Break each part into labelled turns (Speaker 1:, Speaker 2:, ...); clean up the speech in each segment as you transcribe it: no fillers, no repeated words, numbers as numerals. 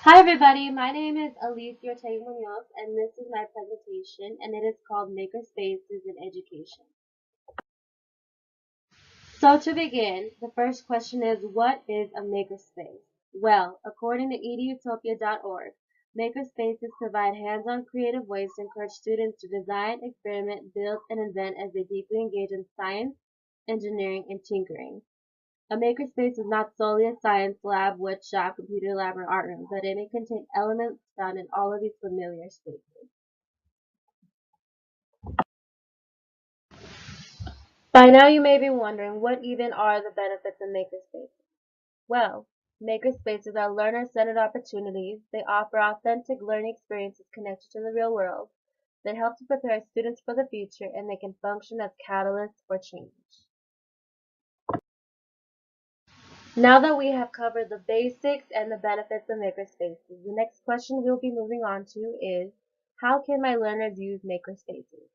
Speaker 1: Hi everybody, my name is Alicia Ortega Munoz and this is my presentation and it is called Makerspaces in Education. So to begin, the first question is what is a makerspace? Well, according to edutopia.org, makerspaces provide hands-on creative ways to encourage students to design, experiment, build, and invent as they deeply engage in science, engineering, and tinkering. A makerspace is not solely a science lab, wood shop, computer lab, or art room, but it may contain elements found in all of these familiar spaces. By now you may be wondering what even are the benefits of makerspaces. Well, makerspaces are learner-centered opportunities. They offer authentic learning experiences connected to the real world. They help to prepare students for the future and they can function as catalysts for change. Now that we have covered the basics and the benefits of makerspaces, the next question we'll be moving on to is, how can my learners use makerspaces?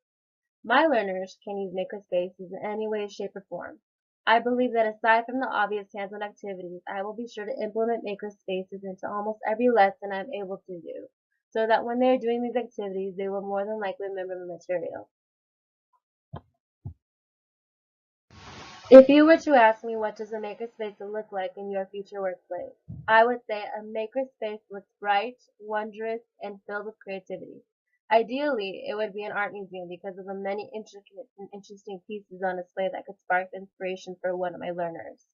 Speaker 1: My learners can use makerspaces in any way, shape, or form. I believe that aside from the obvious hands-on activities, I will be sure to implement makerspaces into almost every lesson I'm able to do, so that when they are doing these activities, they will more than likely remember the material. If you were to ask me what does a makerspace look like in your future workplace, I would say a makerspace looks bright, wondrous, and filled with creativity. Ideally, it would be an art museum because of the many intricate and interesting pieces on display that could spark inspiration for one of my learners.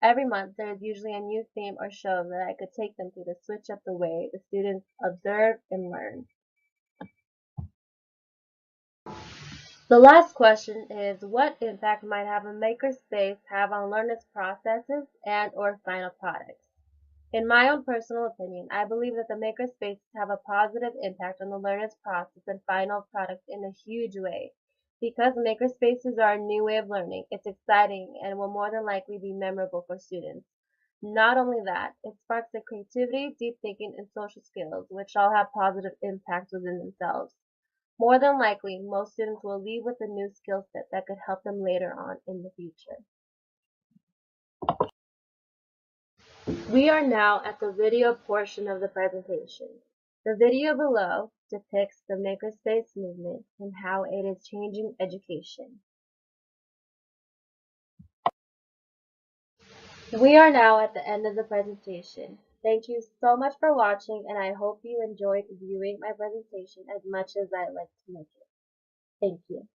Speaker 1: Every month, there is usually a new theme or show that I could take them through to switch up the way the students observe and learn. The last question is, what impact might have a makerspace have on learners' processes and or final products? In my own personal opinion, I believe that the makerspaces have a positive impact on the learner's process and final product in a huge way. Because makerspaces are a new way of learning, it's exciting and will more than likely be memorable for students. Not only that, it sparks their creativity, deep thinking, and social skills, which all have positive impacts within themselves. More than likely, most students will leave with a new skill set that could help them later on in the future. We are now at the video portion of the presentation. The video below depicts the makerspace movement and how it is changing education. We are now at the end of the presentation. Thank you so much for watching and I hope you enjoyed viewing my presentation as much as I like to make it. Thank you.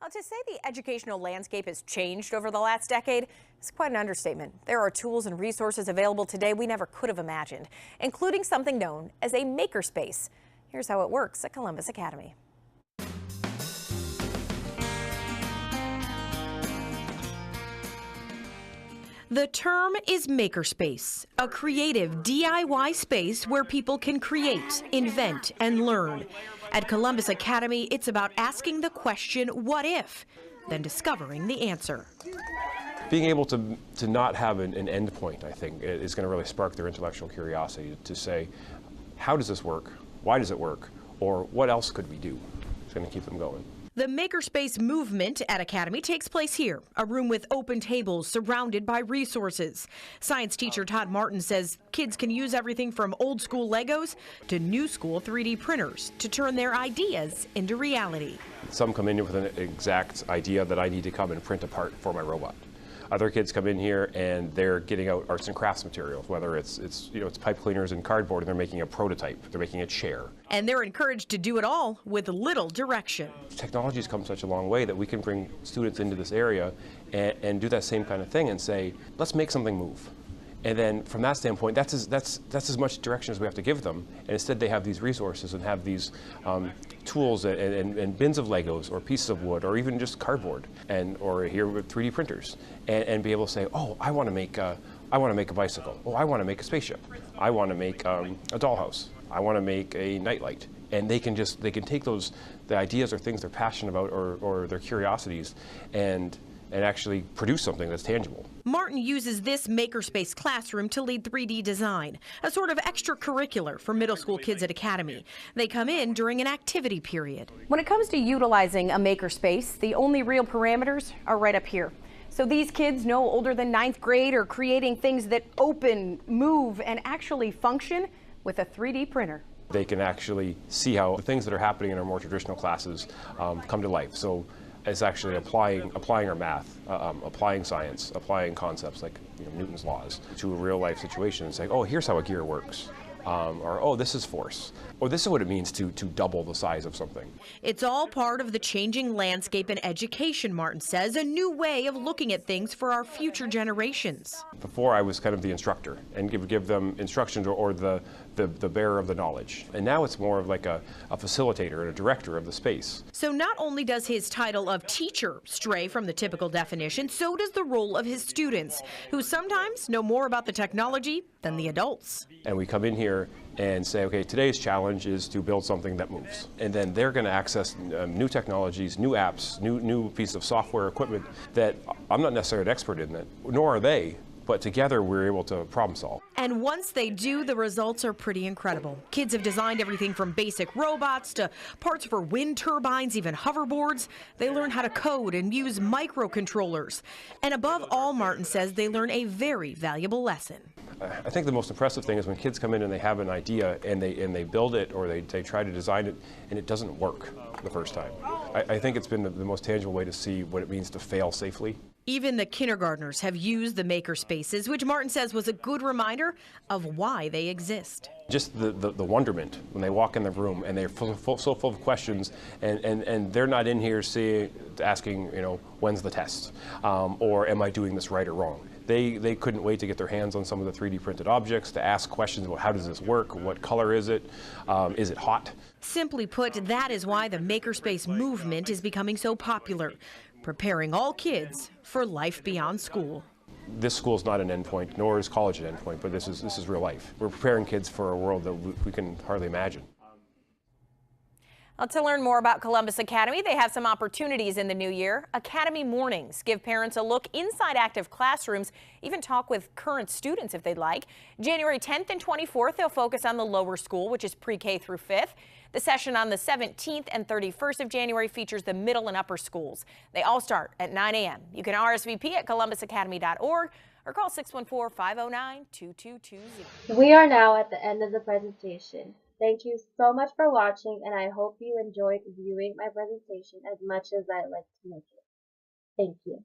Speaker 2: Well, to say the educational landscape has changed over the last decade is quite an understatement. There are tools and resources available today we never could have imagined, including something known as a makerspace. Here's how it works at Columbus Academy.
Speaker 3: The term is Makerspace, a creative DIY space where people can create, invent, and learn. At Columbus Academy, it's about asking the question, what if, then discovering the answer.
Speaker 4: Being able to not have an end point, I think, is going to really spark their intellectual curiosity to say, how does this work? Why does it work? Or what else could we do? It's going to keep them going.
Speaker 3: The Makerspace movement at Academy takes place here, a room with open tables surrounded by resources. Science teacher Todd Martin says kids can use everything from old school Legos to new school 3D printers to turn their ideas into reality.
Speaker 4: Some come in with an exact idea that I need to come and print a part for my robot. Other kids come in here and they're getting out arts and crafts materials, whether it's pipe cleaners and cardboard, and they're making a prototype, they're making a chair.
Speaker 3: And they're encouraged to do it all with little direction.
Speaker 4: Technology's come such a long way that we can bring students into this area and do that same kind of thing and say, let's make something move. And then from that standpoint, that's as much direction as we have to give them. And instead they have these resources and have these tools and bins of Legos or pieces of wood or even just cardboard or here with 3D printers and be able to say, oh, I want to make a bicycle. Oh, I want to make a spaceship. I want to make a dollhouse. I want to make a nightlight. And they can take the ideas or things they're passionate about or their curiosities and actually produce something that's tangible.
Speaker 3: Martin uses this Makerspace classroom to lead 3D design, a sort of extracurricular for middle school kids at Academy. They come in during an activity period.
Speaker 2: When it comes to utilizing a makerspace, the only real parameters are right up here. So these kids, no older than 9th grade, are creating things that open, move, and actually function with a 3D printer.
Speaker 4: They can actually see how the things that are happening in our more traditional classes come to life. So it's actually applying our math, applying science, applying concepts like Newton's laws to a real life situation and saying, oh, here's how a gear works. Or, oh, this is force. Or this is what it means to double the size of something.
Speaker 3: It's all part of the changing landscape in education, Martin says, a new way of looking at things for our future generations.
Speaker 4: Before I was kind of the instructor and give them instructions or the bearer of the knowledge. And now it's more of like a facilitator and a director of the space.
Speaker 3: So not only does his title of teacher stray from the typical definition, so does the role of his students, who sometimes know more about the technology than the adults.
Speaker 4: And we come in here and say, okay, today's challenge is to build something that moves. And then they're going to access new technologies, new apps, new pieces of software equipment that I'm not necessarily an expert in that, nor are they. But together we're able to problem solve.
Speaker 3: And once they do, the results are pretty incredible. Kids have designed everything from basic robots to parts for wind turbines, even hoverboards. They learn how to code and use microcontrollers. And above all, Martin says they learn a very valuable lesson.
Speaker 4: I think the most impressive thing is when kids come in and they have an idea and they build it or they try to design it and it doesn't work the first time. I think it's been the most tangible way to see what it means to fail safely.
Speaker 3: Even the kindergartners have used the makerspaces, which Martin says was a good reminder of why they exist.
Speaker 4: Just the wonderment when they walk in the room and they're so full of questions and they're not in here asking, when's the test? Or am I doing this right or wrong? They couldn't wait to get their hands on some of the 3D printed objects, to ask questions about how does this work, what color is it hot?
Speaker 3: Simply put, that is why the Makerspace movement is becoming so popular, preparing all kids for life beyond school.
Speaker 4: This school is not an endpoint, nor is college an endpoint, but this is real life. We're preparing kids for a world that we can hardly imagine.
Speaker 2: Well, to learn more about Columbus Academy, they have some opportunities in the new year. Academy Mornings give parents a look inside active classrooms, even talk with current students if they'd like. January 10th and 24th, they'll focus on the lower school, which is pre-K through 5th. The session on the 17th and 31st of January features the middle and upper schools. They all start at 9 a.m. You can RSVP at columbusacademy.org or call 614-509-2220.
Speaker 1: We are now at the end of the presentation. Thank you so much for watching, and I hope you enjoyed viewing my presentation as much as I like to make it. Thank you.